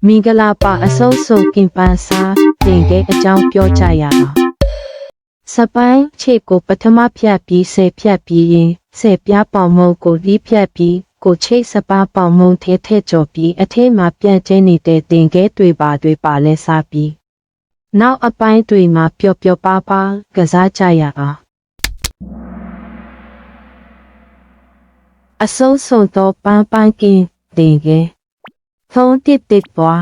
မင်္ဂလာပါအစိုးဆိုကင်ပန်းစာတင်တဲ့အကြောင်းပြောကြရအောင်စပိုင်းခြေကိုပထမဖြတ်ပြီးဆယ်ဖြတ်ပြီးရင်ဆယ်ပြားပေါင်မုံကိုဒီဖြတ်ပြီးကိုချိတ်စပါးပေါင်မုံထဲကြော်ပြီးအထဲမှာပြန့်ကျင်းနေတဲ့တင်ခဲတွေပါလဲစားပြီးနောက်အပိုင်းတွေမှာပျော်ပျော်ပါပါကစားကြရအောင်အစိုးဆုံးတော့ပန်းကင်းတင်ခဲထုံးတစ်ပွား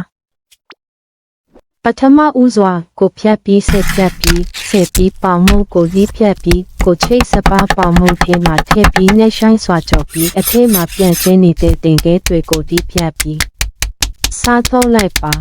ပထမဦးစွာကိုဖြတ်ပြီးဆက်ဖြတ်ပြီးဆက်ပြီးပေါင်မုံကိုဒီဖြတ်ပြီးကိုချိတ်စပါးပေါင်မုံထဲမှာထည့်ပြီးနဲ့ဆိုင်စွာကြော်ပြီးအထဲမှာပြန့်ကျင်းနေတဲ့တင်ခဲတွေကိုဒီဖြတ်ပြီးစားသုံးလိုက်ပါ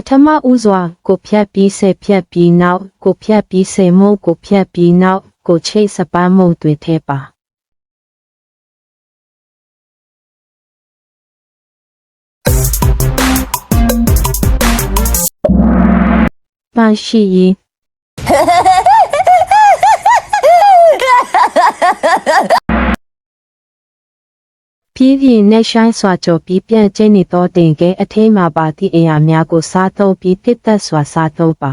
ပထမဦးစွာကိုဖြတ်ပြီးဆယ်ဖြတ်ပြီးနောက်ကိုဖြတ်ပြီးဆယ်မုံကိုဖြတ်ပြီးနောက်ကိုချိတ်စပန်းမုံတွေထဲပါပန်းရှိရင်ပြင်းနဲ့ဆိုင်စွာကြော်ပြီးပြန့်ကျင်းနေသောတင်ခဲအထဲမှာပါသည့်အရာများကိုစားသုံးပြီးတစ်သက်စွာစားသုံးပါ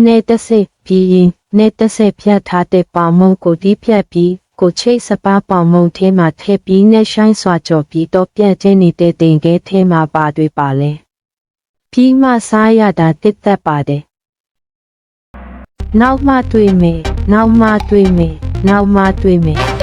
နေတဆိပြီးရင်နေတဆိဖြတ်ထားတဲ့ပေါင်မုံကိုဒီဖြတ်ပြီးကိုချိတ်စပါးပေါင်မုံထဲမှာထည့်ပြီးနဲ့ဆိုင်စွာကြော်ပြီးတော့ပြန့်ကျင်းနေတဲ့တင်ခဲထဲမှာပါလဲပြီးမှစားရတာတစ်သက်ပါတယ်နောက်မှတွေ့မယ်